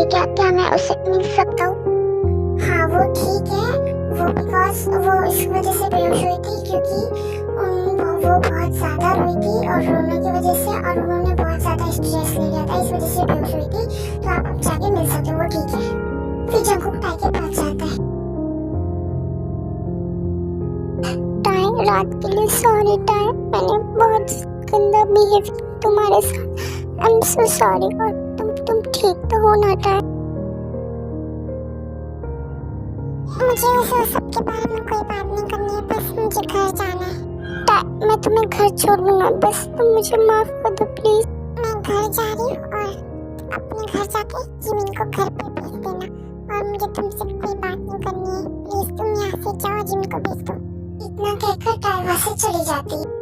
है क्या मैं उससे मिल सकता हूँ? हाँ वो ठीक है, वो बिकॉज वो इस वजह से बेहोश हुई थी क्योंकि वो बहुत ज्यादा रोई थी और रोने की वजह से और उन्होंने बहुत ज्यादा स्ट्रेस ले लिया था, इस वजह से बेहोश हुई थी। तो आप अब जाके मिल सकते हो, वो ठीक है। फिर जंकुक टाई के पास जाता है। टाई रात के लिए सॉरी टाई, मैंने बहुत गंदा बिहेव किया तुम्हारे साथ, आई एम सो सॉरी। और तुम ठीक तो हो ना टाई? मुझे वैसे सबके बारे में कोई बात नहीं करनी है, बस मुझे घर जाना है। मैं तुम्हें घर छोड़ दूंगा, बस तुम मुझे माफ कर दो प्लीज। मैं घर जा रही हूँ और अपने घर जाके जिमिन को घर पे भेज देना और मुझे तुमसे कोई बात नहीं करनी है, प्लीज तुम यहाँ से जाओ, जिमिन को भेज दो। इतना कहकर टाई वहाँ से चली जाती है।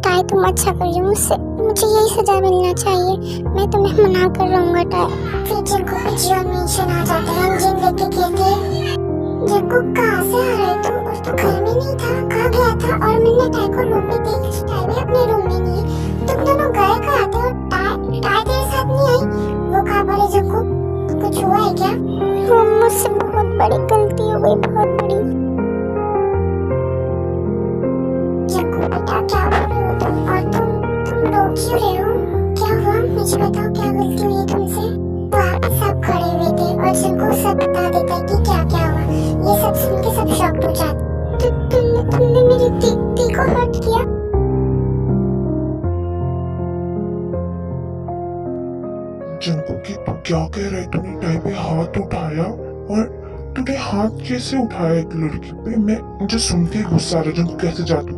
टाई तुम अच्छा कर रही हो, मुझसे मुझे यही सजा मिलना चाहिए, मैं तुम्हें मना कर रहूंगा टाई। फिर जिनको भी जियो मेंशन आ जाते हैं, जिन देख के कहते हैं जंकुक कहाँ से आ रहे तुम? और तो घर में नहीं था, कहाँ गया था? और मैंने टाई को रूम में देखा, टाई भी अपने रूम में नहीं है। तुम दोनों गए कहाँ थे? और टाई तेरे साथ नहीं आई? वो कहाँ पर है जंकुक? कुछ हुआ है क्या? वो मुझसे बहुत बड़ी गलती हो गई, बहुत बड़ी। जंकुक बेटा क्या बोल रहे हो तुम? और तुम रो क्यों रहे हो? क्या हुआ? मुझे बताओ क्या गलती हुई है तुमसे? वहाँ पे सब खड़े हुए थे और जंकुक सब बता देता है कि क्या क्या हुआ। ये सब सुन के सब शॉक्ड हो जाते। तुमने मेरी दीदी को हर्ट किया? जंकुकी तू क्या कह रहा है? तूने टाई पे हाथ उठाया और तूने हाथ कैसे उठाया एक लड़की पे? मुझे सुन के गुस्सा आ रहा। जंकु कैसे जादू?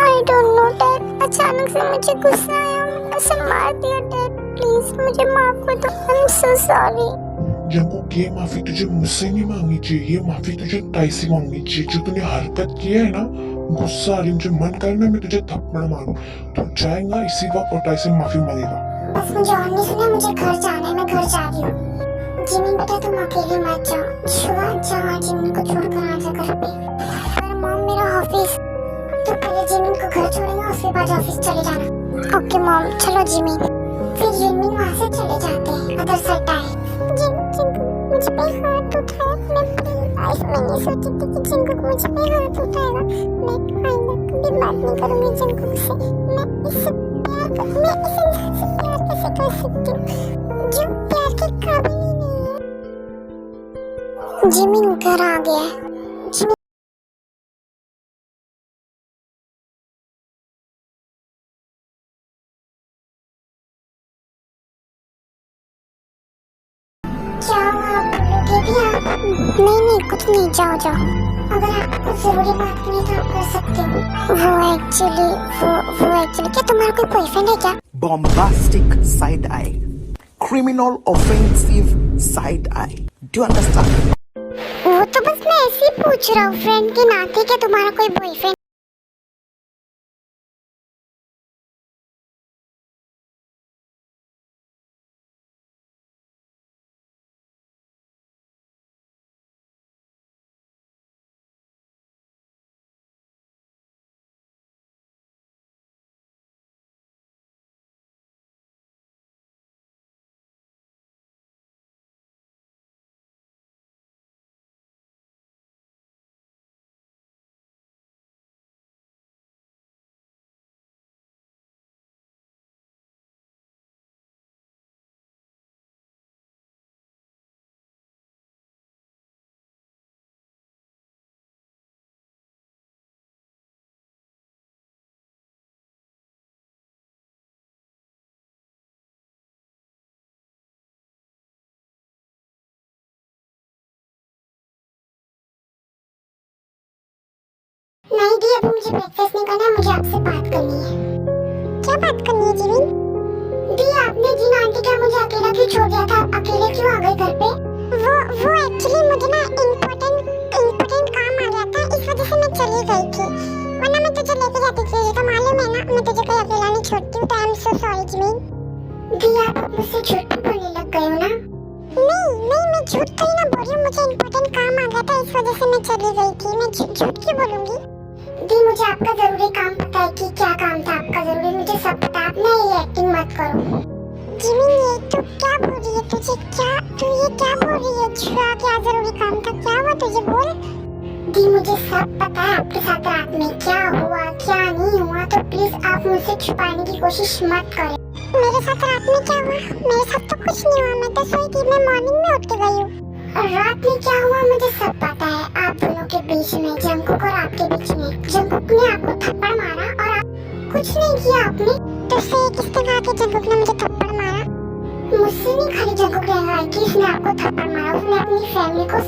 आई डोंट नो डैड, अचानक से मुझे गुस्सा आया, उसे मार दिया डैड, प्लीज मुझे माफ कर दो, आई एम सो सॉरी। जंकुक ये माफी तुझे मुझसे नहीं मांगनी चाहिए, ये माफी तुझे टाई से मांगनी चाहिए। जो तूने हरकत की है ना, गुस्सा आ रही, मुझे मन करना मैं तुझे थप्पड़ मारूं। तू जाएगा इसी वक्त और टाई से माफी मांगेगा। बस मुझे और नहीं सुना, मुझे घर जाना है, मैं घर जा रही हूँ। जिमिन बेटा तुम अकेले मत जाओ, शुआ जाओ जिमिन को छोड़कर आ जा घर पे। पर मॉम मेरा ऑफिस, तो पहले जिमिन को घर छोड़ेंगे उसके बाद ऑफिस चले जाना। ओके मॉम, चलो जिमिन। फिर जिमिन वहाँ से चले जाते हैं। अदर साइड टाई, मुझे पे हाथ उठाया, मैंने सोची थी कि जंकुक मुझे पे हाथ उठाएगा। मैं आइंदा कभी बात नहीं करूंगी जंकुक से। मैं इसे इंसान से प्यार कैसे कर सकती हूँ जो प्यार के काबिल ही नहीं है। जिमिन घर आ गया है। क्या हुआ, आप बोलोगे भी आप? नहीं कुछ नहीं, जाओ अगर आपको कुछ जरूरी बात करनी तो आप कर सकते हो। वो एक्चुअली क्या तुम्हारा कोई बॉयफ्रेंड है क्या? Bombastic side eye, criminal offensive side eye. Do you understand? वो तो बस मैं ऐसे ही पूछ रहा हूँ फ्रेंड के नाते, क्या तुम्हारा कोई बॉयफ्रेंड? नहीं दी, अभी मुझे ब्रेकफास्ट नहीं करना, मुझे आपसे बात करनी है। क्या बात करनी है जिमिन? दी आपने जिन आंटी का मुझे अकेला क्यों छोड़ दिया था? अकेले क्यों आ गए घर पे? वो एक्चुअली मुझे ना इम्पोर्टेंट काम आ गया था, इस वजह से मैं चली गई थी, वरना मैं तुझे लेके जाती थी। तो मालूम है ना, मैं तुझे कोई अकेला नहीं छोड़ती हूँ। तो I am so sorry Jimin. दी आप मुझसे झूठ बोलने लग गए हो ना? नहीं मैं झूठ तो ही ना बोल रही हूँ, मुझे इम्पोर्टेंट काम आ गया था, इस वजह से मैं चली गई थी। मैं झूठ क्यों बोलूंगी? दी मुझे आपका जरूरी काम पता है कि क्या काम था आपका जरूरी, मुझे सब पता है, आप ना ये एक्टिंग मत करो। जिमिन ये तो क्या बोल रही है तुझे? क्या तू ये क्या बोल रही है? छुआ क्या जरूरी काम था? क्या हुआ तुझे? बोल। दी मुझे सब पता है आपके साथ रात में क्या हुआ क्या नहीं हुआ, तो प्लीज आप मुझसे छुपाने की कोशिश मत करें। मेरे साथ रात में क्या हुआ? मेरे साथ तो कुछ नहीं हुआ, मैं तो सोई थी, मैं मॉर्निंग में उठ के गई हूँ। रात में क्या हुआ मुझे सब पता है। आप दोनों के बीच में, जंकुक और आपके बीच में, जंकुक ने आपको थप्पड़ मारा और आप कुछ नहीं किया आपने। तो से किसने कहा कि जंकुक ने मुझे थप्पड़ मारा? मुझसे नहीं, खाली जंकुक ने कहा कि उसने आपको थप्पड़ मारा। उसने अपनी फैमिली को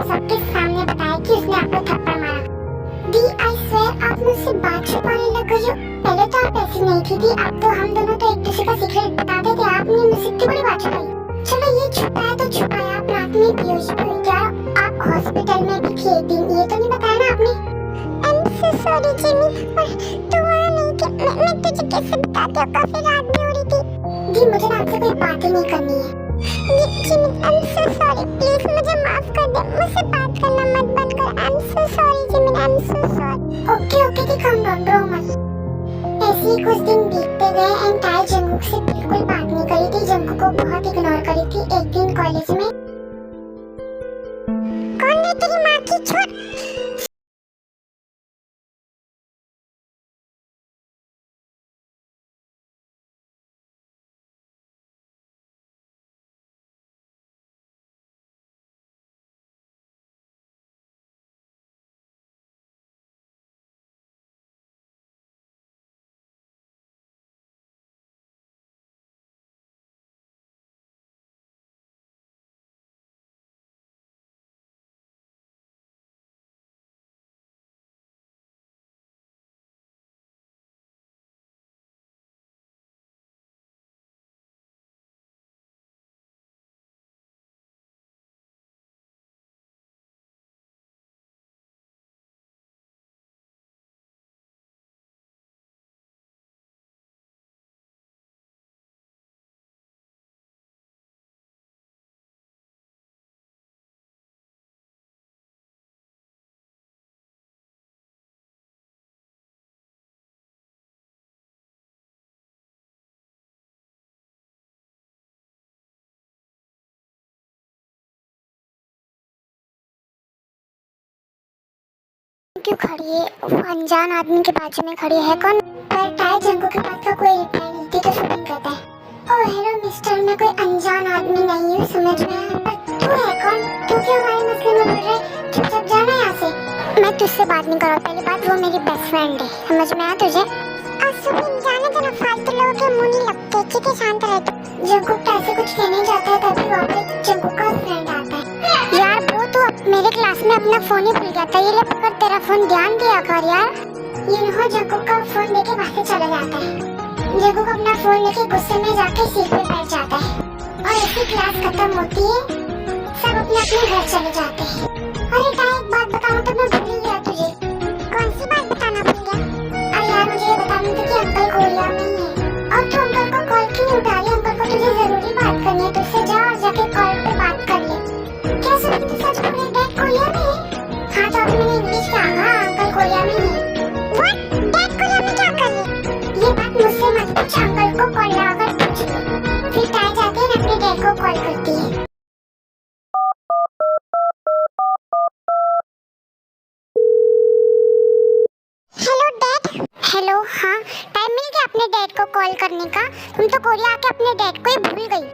सबके सामने बताया कि उसने आपको थप्पड़ मारा। दी आई स्वेयर आप मुझसे बात छुपाने लग गई हो। पहले तो आप ऐसी नहीं थी दी, अब तो हम दोनों तो एक दूसरे का सीक्रेट बताते थे। आपने मुझसे इतनी बड़ी बात छुपाई। चलो ये छुपाया तो छुपाया, आप रात में बेहोश हुई क्या? आप हॉस्पिटल में भी थे एक दिन, ये तो नहीं बताया ना आपने? आई एम सो सॉरी जिमी, तू वहाँ नहीं थी, मैं तुझे कैसे बताती हूँ, काफी रात भी हो रही थी। दी मुझे ना आपसे कोई बात ही नहीं करनी है। Jimmy I am so sorry, please मुझे माफ कर दे, मुझसे बात करना मत बंद कर। I am so sorry Jimmy, I am so sorry. Okay दी कम डाउन, रो मत। ऐसे ही कुछ दिन बीतते गए एंड ताई जंकुक से बिल्कुल बात नहीं करी थी, जंकुक को बहुत इग्नोर करी थी। एक दिन कॉलेज में कौन है तेरी माँ की छोड़? क्यों खड़ी है? वो अनजान आदमी के बाजू में खड़ी है कौन? पर ताई जंकुक के बात का कोई रिप्लाई नहीं दी तो सुन कहता है, ओह हेलो मिस्टर, मैं कोई अनजान आदमी नहीं हूँ, समझ में आया? पर तू है कौन? तू क्यों हमारे मसले में बोल रहा है? चुपचाप जाना यहाँ से। मैं तुझसे बात नहीं कर रहा, पहली बात वो मेरी बेस्ट फ्रेंड है, समझ में आया तुझे? सुबिन जाने देना, फालतू लोगों के मुंह नहीं लगते, ठीक है शांत रह तू। जंकुक तो ऐसे कुछ कहने जाता है तभी वहाँ पे जंकुक का फ्रेंड आता है। यार वो तो मेरे क्लास में अपना फोन ही भूल गया था, ये ले पकड़ तेरा फोन, ध्यान दिया कर यार। ये जंकुक का फोन लेके वहाँ से चला जाता है। जंकुक अपना फोन लेके गुस्से में जाके सीट पे बैठ जाता है और ऐसी क्लास खत्म होती है, सब अपने अपने घर चले जाते हैं। अरे ताई एक बात बताऊँ तो मैं भूल ही गया तुझे। कौन सी बात बताना भूल गया? अरे यार मुझे ये बताना था कि अंकल कोरिया में ही है और तू अंकल को कॉल क्यों नहीं उठा रही? अंकल को तुझे जरूरी बात करनी है, तुझसे जा और जाके कॉल पे बात कर ले। क्या सुन तू सच बोल रही? डैड कोरिया में है? हाँ तो अभी मैंने इंग्लिश कहा, हाँ अंकल कोरिया में ही है। व्हाट? डैड कोरिया में क्या कर रहे? ये बात मुझसे मत पूछ, अंकल को कॉल लगाकर पूछ ले। फिर ताई जाके अपने डैड को कॉल करती है। Hello dad. हेलो हाँ, टाइम मिल गया अपने डैड को कॉल करने का? तुम तो कोरिया आके अपने डैड को ही भूल गई।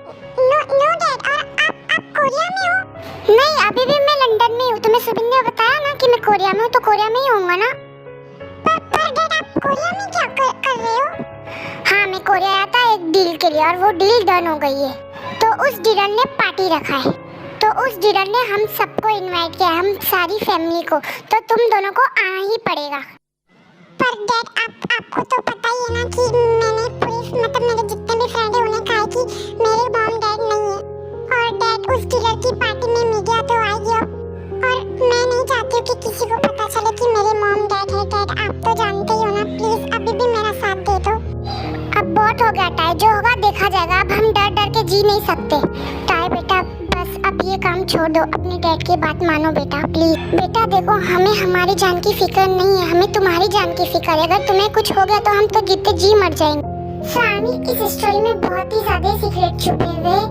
नो डैड, और आप कोरिया में हो? नहीं, अभी भी मैं लंदन में हूँ। तुम्हें सुबिन ने बताया ना कि मैं कोरिया में हूँ, तो कोरिया में ही होऊंगा ना। पर डैड आप कोरिया में क्या कर रहे हो? हाँ मैं कोरिया आया था एक डील के लिए और वो डील डन हो गई है, तो उस डीलर ने पार्टी रखा है, तो उस डीलर ने हम सबको इनवाइट किया, हम सारी फैमिली को, तो तुम दोनों को आना ही पड़ेगा। पर डैड आपको तो पता ही है ना कि मैंने पूरी मतलब मेरे जितने भी फ्रेंड हैं उन्हें कहा है कि मेरे मॉम डैड नहीं है, और डैड उस डीलर की पार्टी में मीडिया तो आएगी और मैं नहीं चाहती हूँ कि किसी को पता चले कि मेरे मॉम डैड है। डैड आप तो जानते ही हो ना, प्लीज अभी भी मेरा साथ दे दो। अब बहुत हो गया टाई, जो होगा देखा जाएगा, अब हम डर डर के जी नहीं सकते। टाई बेटा बस अब ये काम छोड़ दो, अपने डैड की बात मानो बेटा प्लीज। बेटा देखो हमें हमारी जान की फिक्र नहीं है, हमें तुम्हारी जान की फिक्र है। अगर तुम्हें कुछ हो गया तो हम तो जीते जी मर जाएंगे। स्वामी, इस स्टोरी में बहुत ही ज्यादा सीक्रेट छुपे हुए हैं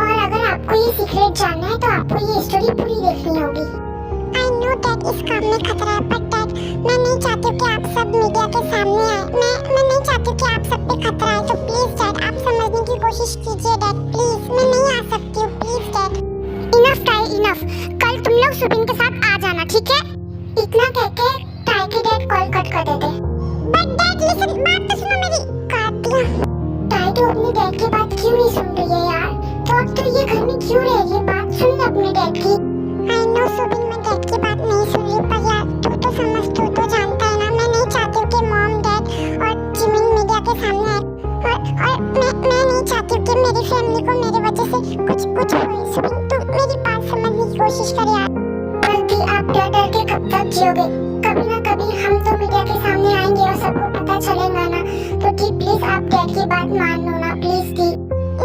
और अगर आपको ये सीक्रेट जानना है तो आपको ये स्टोरी पूरी देखनी होगी। I know that इस काम में खतरा है, but Dad, मैं नहीं चाहती कि आप सब मीडिया के सामने आए। मैं नहीं चाहती कि आप सब पे खतरा है, तो प्लीज डैड आप समझने की कोशिश कीजिए डैड, प्लीज। मैं नहीं आ सकती हूँ, please dad. Enough tie, enough. कल तुम लोग सुबिन के साथ आ जाना, ठीक है? इतना कहके टाई के डैड कॉल कट कर देते। बट डैड लिसन, बात तो सुनो मेरी। काट दिया। टाई तो अपने डैड की बात क्यों नहीं सुन रही है यार? तो अब तो ये घर में क्यों रह रही है? बात सुन अपने डैड की। I know सुबिन, मैं डैड की बात नहीं सुन रही, पर यार तू तो समझ, तू तो जानता है ना, मैं नहीं चाहती कि मॉम, डैड और जिमिन मीडिया के सामने आए। और मैं नहीं चाहती कि मेरी फैमिली को मेरी वजह से कुछ हो। सुबिन, तू मेरी बात समझने की कोशिश कर यार। बल्कि आप डर के कब तक जियोगे? कभी ना कभी हम तो मीडिया के सामने आएंगे और सबको पता चलेगा ना। तो दी प्लीज आप डैड की बात मान लो ना, प्लीज दी।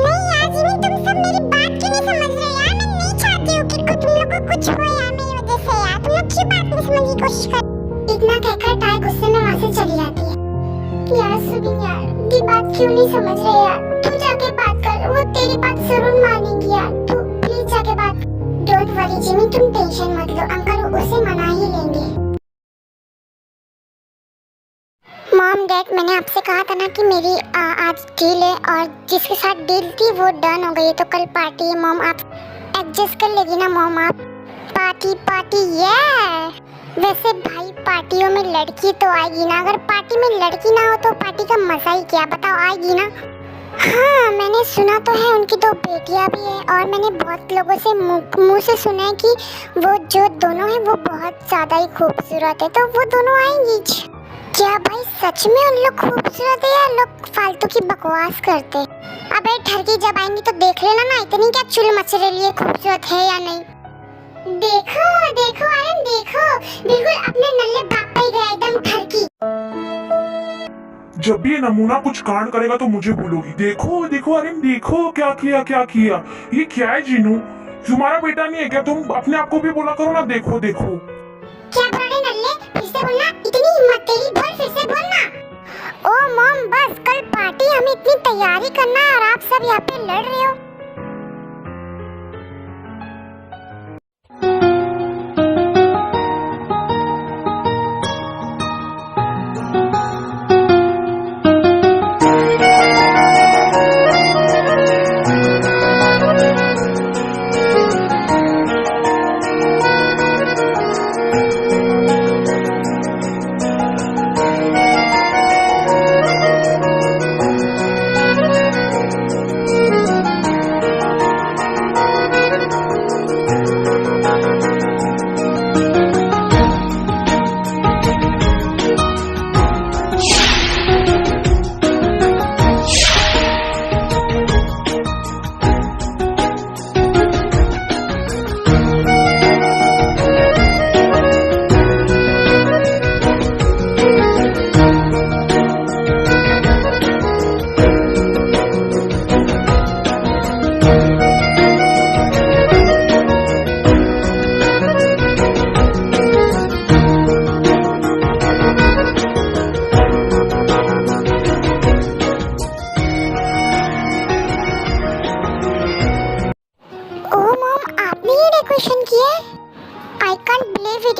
नहीं यार जिमिन, तुम सब मेरी बात क्यों नहीं समझ रहे यार? मैं नहीं चाहती हूँ कि तुम लोग को कुछ हो यार मेरी वजह से यार। तुम लोग क्यों बात नहीं समझने की कोशिश कर? इतना कहकर टाई गुस्से में वहाँ से चली जाती है। यार सुबिन यार, दी बात क्यों नहीं समझ रहे यार? तू जाके बात कर, वो तेरी बात जरूर मानेंगी यार। तू प्लीज जाके बात। डोंट वरी जिमिन, तुम टेंशन मत लो, अंकल उसे मना ही लेंगे। मॉम, डैड, मैंने आपसे कहा था ना कि मेरी आज डील है और जिसके साथ डील थी वो डन हो गई है, तो कल पार्टी है। मॉम आप एडजस्ट कर लेगी ना मॉम? आप पार्टी ये वैसे भाई, पार्टियों में लड़की तो आएगी ना। अगर पार्टी में लड़की ना हो तो पार्टी का मजा ही क्या? बताओ, आएगी ना? हाँ, मैंने सुना तो है उनकी 2 बेटियां भी है और मैंने बहुत लोगों से मुंह से सुना है कि वो जो दोनों है वो बहुत ज्यादा ही खूबसूरत है, तो वो दोनों आएंगी। क्या भाई सच में उन लोग खूबसूरत है या लोग फालतू की बकवास करते? अबे ठरकी, जब आएंगी तो देख लेना ना, इतनी क्या चुल मच रही है, खूबसूरत है या नहीं। देखो देखो आर्यन, देखो बिल्कुल अपने नल्ले बाप पे ही गया एकदम ठरकी। जब भी ये नमूना कुछ कांड करेगा तो मुझे बोलोगी। देखो देखो आर्यन, देखो क्या किया। ये क्या है जीनू? तुम्हारा बेटा नहीं है क्या? तुम अपने आप को भी बोला करो ना, देखो देखो। क्या बोल रहे नल्ले? फिर से बोलना, इतनी हिम्मत तेरी, बोल फिर से बोलना। ओ मॉम, बस कल पार्टी, हमें इतनी तैयारी करना है और आप सब यहाँ पे लड़ रहे हो।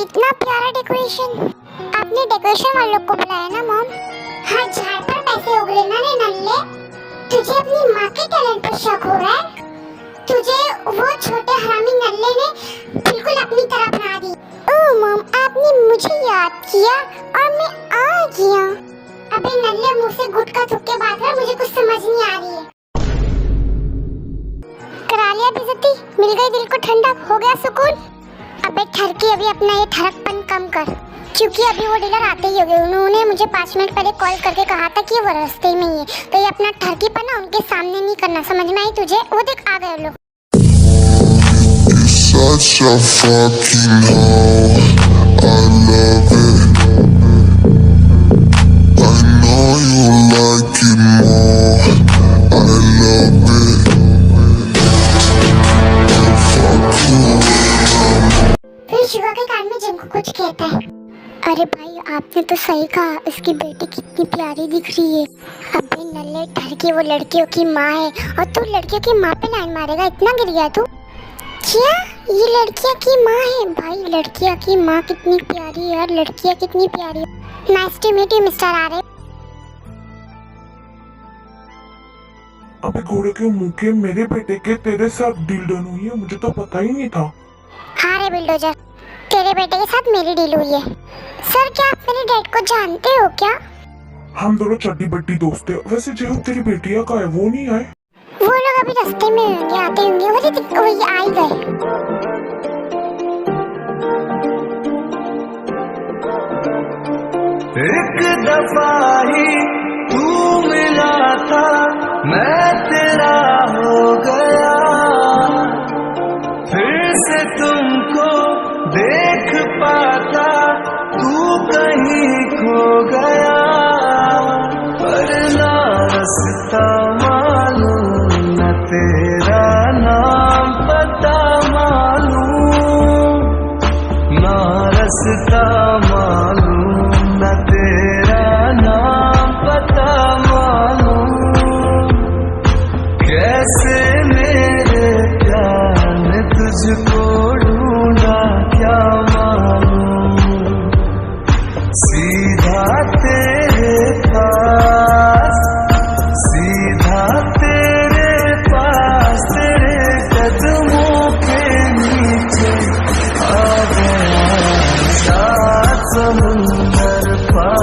इतना प्यारा डेकोरेशन। आपने डेकोरेशन वालों को बुलाया ना मॉम? हाँ, झाड़ पर पैसे उगले ना रे नल्ले। तुझे अपनी माँ के टैलेंट पर शक हो रहा है? तुझे वो छोटे हरामी नल्ले ने बिल्कुल अपनी तरह बना दी। ओह मॉम, आपने मुझे याद किया और मैं आ गया। अबे नल्ले, मुंह से गुटखा थूक के बात कर, मुझे कुछ समझ नहीं आ रही है। करा लिया बेइज्जती, मिल गई दिल को ठंडक, हो गया सुकून। अबे ठरकी, अभी अपना ये ठरकपन कम कर, क्योंकि अभी वो डीलर आते ही हो गए। उन्होंने मुझे 5 मिनट पहले कॉल करके कहा था कि वो रास्ते में ही है, तो ये अपना ठरकीपन ना उनके सामने नहीं करना, समझ में आई तुझे? वो देख आ गए लोग। Such a fucking hoe, I love it. I know you like it more, I love it. I fuck you. फिर शिवा के कान में जिनको कुछ कहता है, अरे भाई आपने तो सही कहा, इसकी बेटी कितनी प्यारी दिख रही है। अबे नल्ले ठर की वो लड़कियों की माँ है और तू लड़कियों की माँ पे लाइन मारेगा? इतना गिर गया तू? क्या ये लड़कियाँ की माँ है? भाई लड़कियाँ की माँ कितनी प्यारी है यार, लड़कियाँ कितनी प्यारी है। Nice to meet you mister Arya. अबे घोड़े के मुंह के, मेरे बेटे के तेरे साथ डील डन हुई है, मुझे तो पता ही नहीं था। हाँ रे बिल्डोजर, तेरे बेटे के साथ मेरी डील हुई है। सर क्या आप मेरे डैड को जानते हो क्या? हम दोनों चड्डी बड्डी दोस्त है। वैसे जो तेरी बेटिया का है वो नहीं आए? वो लोग अभी रास्ते में होंगे, आते होंगे। वही आ ही गए। एक दफा ही तू मिला था, मैं तेरा हो गया, फिर से तुमको देख पाता तू कहीं खो गया, पर ना रास्ता मालूम न तेरा नाम पता मालूम, ना रास्ता मालूम न तेरा नाम पता मालूम, कैसे